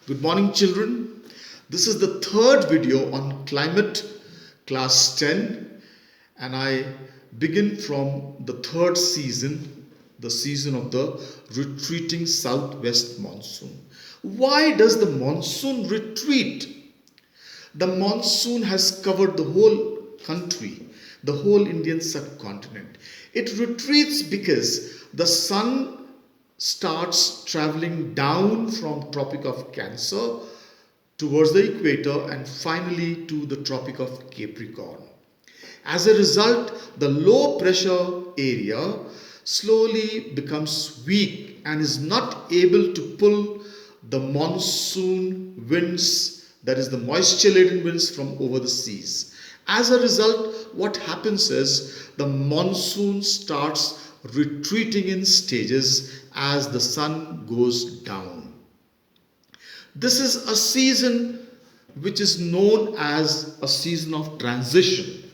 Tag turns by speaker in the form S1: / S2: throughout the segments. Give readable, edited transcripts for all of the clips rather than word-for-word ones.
S1: Good morning, children. This is the third video on climate, class 10, and I begin from the third season, the season of the retreating southwest monsoon. Why does the monsoon retreat? The monsoon has covered the whole country, the whole Indian subcontinent. It retreats because the sun starts traveling down from Tropic of Cancer towards the equator and finally to the Tropic of Capricorn. As a result, the low pressure area slowly becomes weak and is not able to pull the monsoon winds, that is the moisture laden winds, from over the seas. As a result, what happens is the monsoon starts retreating in stages as the sun goes down. This is a season which is known as a season of transition,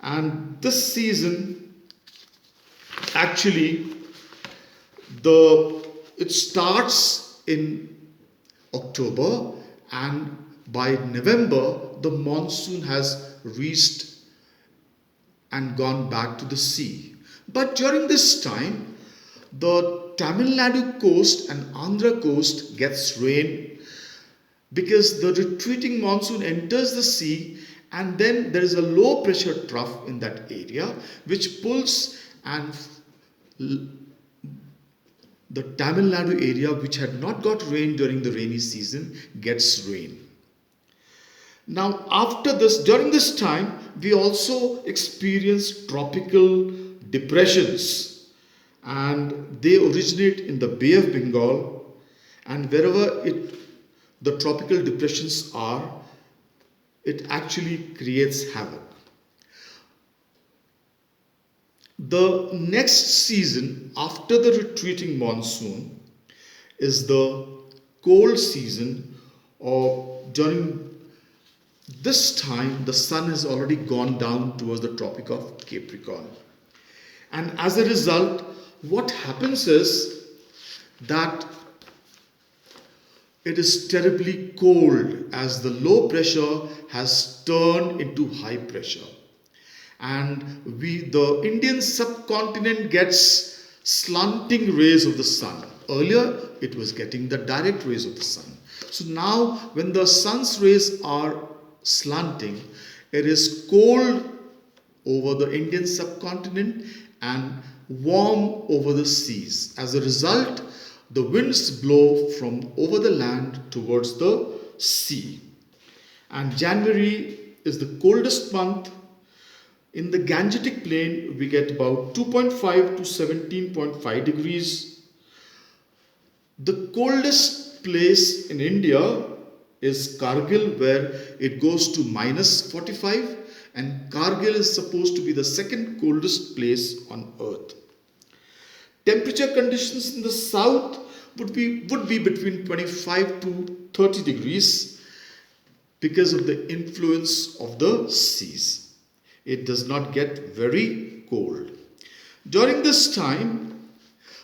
S1: and this season actually it starts in October, and by November the monsoon has reached and gone back to the sea. But during this time, the Tamil Nadu coast and Andhra coast gets rain because the retreating monsoon enters the sea, and then there is a low pressure trough in that area which pulls, and the Tamil Nadu area which had not got rain during the rainy season gets rain. Now during this time, we also experience tropical depressions, and they originate in the Bay of Bengal, and wherever the tropical depressions are, it actually creates havoc. The next season after the retreating monsoon is the cold season, or during this time the sun has already gone down towards the Tropic of Capricorn. And as a result, what happens is that it is terribly cold as the low pressure has turned into high pressure. And the Indian subcontinent gets slanting rays of the sun. Earlier, it was getting the direct rays of the sun. So now, when the sun's rays are slanting, it is cold over the Indian subcontinent and warm over the seas. As a result, the winds blow from over the land towards the sea. And January is the coldest month. In the Gangetic Plain, we get about 2.5 to 17.5 degrees. The coldest place in India is Kargil, where it goes to minus 45, and Kargil is supposed to be the second coldest place on earth. Temperature conditions in the south would be between 25 to 30 degrees because of the influence of the seas. It does not get very cold. During this time,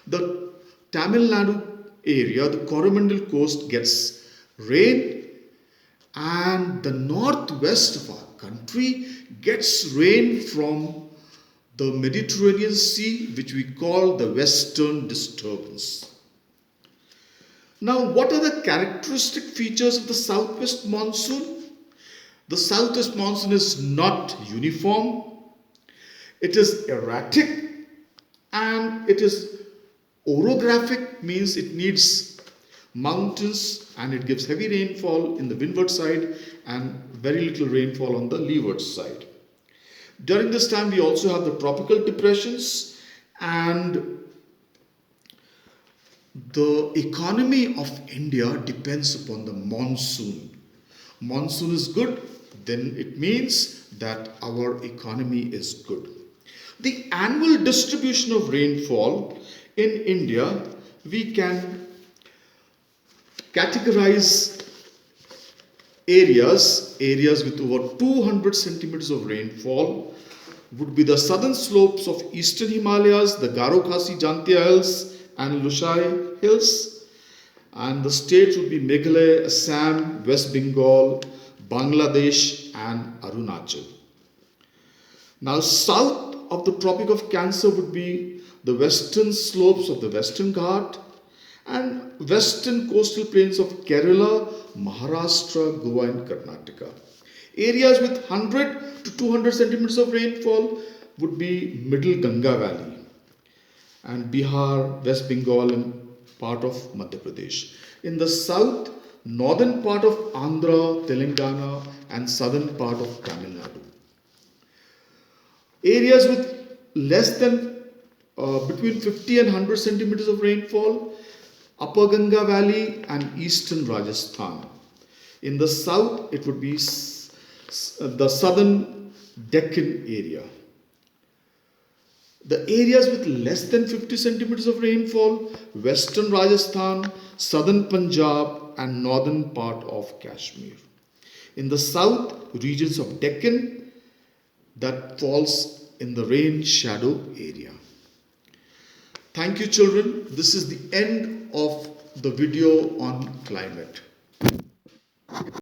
S1: the Tamil Nadu area, the Coromandel coast, gets rain, and the northwest of our country gets rain from the Mediterranean Sea, which we call the Western Disturbance. Now, what are the characteristic features of the southwest monsoon? The southwest monsoon is not uniform, it is erratic, and it is orographic, means it needs mountains, and it gives heavy rainfall in the windward side and very little rainfall on the leeward side. During this time, we also have the tropical depressions, and the economy of India depends upon the monsoon. Monsoon is good, then it means that our economy is good. The annual distribution of rainfall in India, we can categorize areas with over 200 centimeters of rainfall would be the southern slopes of eastern Himalayas, the Garo Khasi Jantia Hills and Lushai Hills, And the states would be Meghalaya, Assam, West Bengal, Bangladesh, and Arunachal. Now, south of the Tropic of Cancer would be the western slopes of the Western Ghat and western coastal plains of Kerala, Maharashtra, Goa, and Karnataka. Areas with 100 to 200 centimeters of rainfall would be Middle Ganga Valley and Bihar, West Bengal, and part of Madhya Pradesh. In the south, northern part of Andhra, Telangana, and southern part of Tamil Nadu. Areas with less than between 50 and 100 centimeters of rainfall, Upper Ganga Valley and eastern Rajasthan. In the south, it would be the southern Deccan area. The areas with less than 50 centimeters of rainfall, western Rajasthan, southern Punjab, and northern part of Kashmir. In the south, regions of Deccan that falls in the rain shadow area. Thank you, children. This is the end of the video on climate.